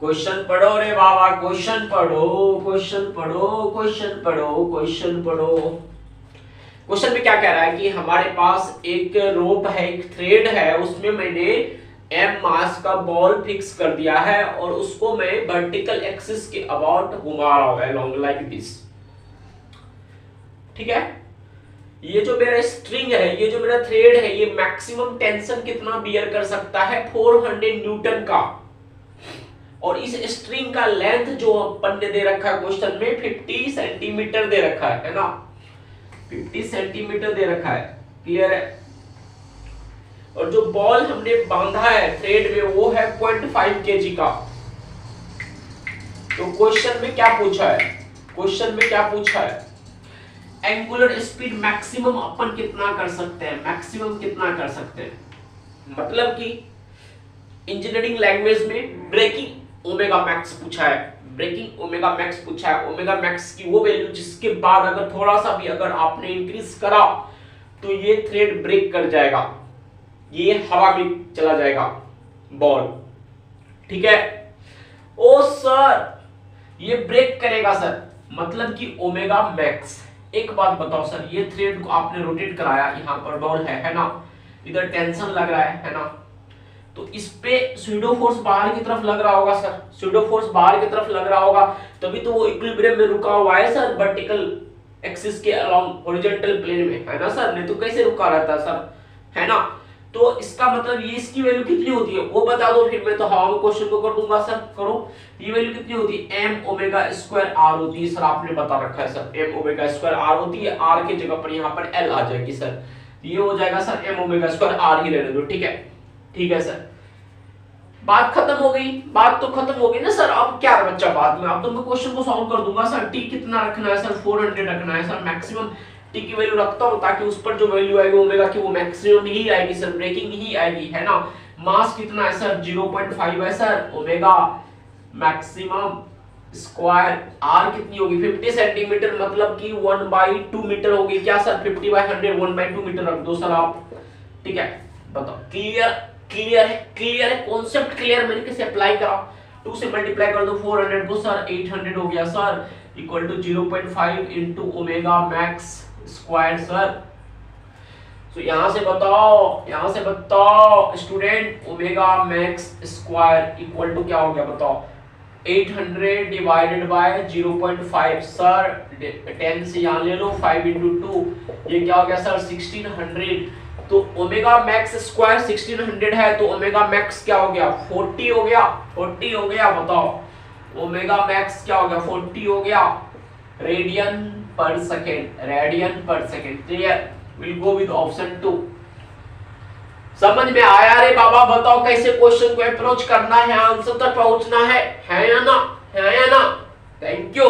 Question पढ़ो रे बाबा, question पढ़ो, क्वेश्चन पढ़ो, क्वेश्चन पढ़ो, क्वेश्चन पढ़ो। क्वेश्चन में क्या कह रहा है कि हमारे पास एक रोप है, एक थ्रेड है, उसमें मैंने m मास का बॉल फिक्स कर दिया है और उसको मैं वर्टिकल एक्सिस के अबाउट घुमा रहा हूं अलोंग लाइक दिस। ठीक है, ये जो मेरा स्ट्रिंग है, ये जो मेरा थ्रेड है, ये मैक्सिमम टेंशन कितना बियर कर सकता है? 400 न्यूटन का। और इस स्ट्रिंग का लेंथ जो अपन ने दे रखा है क्वेश्चन में 50 सेंटीमीटर दे रखा है ना, 50 सेंटीमीटर दे रखा है। क्लियर है? और जो बॉल हमने बांधा है थ्रेड में वो है 0.5 kg का। तो क्वेश्चन में क्या पूछा है? क्वेश्चन में क्या पूछा है? एंगुलर स्पीड मैक्सिमम अपन कितना कर सकते हैं? मैक्सिमम कितना कर सकते हैं? मतलब कि इंजीनियरिंग लैंग्वेज में ब्रेकिंग ओमेगा मैक्स पूछा है, ब्रेकिंग ओमेगा मैक्स पूछा है। ओमेगा मैक्स की वो वैल्यू जिसके बाद अगर थोड़ा सा भी अगर आपने इंक्रीज करा तो ये थ्रेड ब्रेक कर जाएगा, ये हवा में चला जाएगा बॉल। ठीक है? ओ सर ये ब्रेक करेगा सर, मतलब कि ओमेगा मैक्स। एक बात बताओ सर, ये थ्रेड को आपने रोटेट कराया, यहां पर बॉल है ना, इधर टेंशन लग रहा है ना, तो इस पे स्यूडो फोर्स बाहर की तरफ लग रहा होगा सर, स्यूडो फोर्स बाहर की तरफ लग रहा होगा, तभी तो वो इक्विलिब्रियम में रुका हुआ है सर, वर्टिकल एक्सिस के अलोंग हॉरिजॉन्टल प्लेन में, है ना सर? नहीं तो कैसे रुका रहता सर, है ना? तो इसका मतलब ये इसकी वैल्यू कितनी होती है वो बता दो, फिर मैं तो हवा में क्वेश्चन को कर दूंगा सर। करो, ये वैल्यू कितनी होती है? m ओमेगा स्क्वायर r होती है सर, आपने बता रखा है sir, m omega square r होती है, r की जगह पर यहाँ पर l आ जाएगी सर, ये हो जाएगा sir m omega square r ही रहने दो। ठीक है? ठीक है सर, बात खत्म हो गई, बात तो खत्म हो गई ना सर। अब क्या बच्चा बाद में, अब तो मैं क्वेश्चन को सॉल्व कर दूंगा सर। टी कितना रखना है सर? 400 रखना है सर, मैक्सिमम टी की वैल्यू रखता हूं ताकि उस पर जो वैल्यू आएगी ओमेगा की वो मैक्सिमम ही आएगी सर, ब्रेकिंग ही आएगी, है ना? मास कितना है सर? 0.5 है sir, omega maximum square R कितनी होगी? 50 सेंटीमीटर, मतलब कि 1/2 मीटर होगी क्या सर? 50/100 1/2 मीटर रख दो सर आप। ठीक है, बताओ। क्लियर? क्लियर है? क्लियर है? Concept clear? मैंने कैसे अप्लाई करा? 2 से मल्टीप्लाई कर दो 400 को सर, 800 हो गया sir, equal to 0.5 into omega max square sir. तो यहां से बताओ, यहां से बताओ student, omega max square equal to क्या हो गया बताओ? 800 डिवाइडेड बाय 0.5 सर, 10 से यहां ले लो, 5 into 2, ये क्या हो गया सर? 1600। तो ओमेगा मैक्स स्क्वायर 1600 है, तो ओमेगा मैक्स क्या हो गया? 40 हो गया, 40 हो गया। बताओ ओमेगा मैक्स क्या हो गया? 40 हो गया, रेडियन पर सेकेंड, रेडियन पर second. Clear? Will go with option 2। समझ में आया रे बाबा? बताओ कैसे क्वेश्चन को अप्रोच करना है, आंसर तक पहुंचना है या ना? है या ना? Thank you.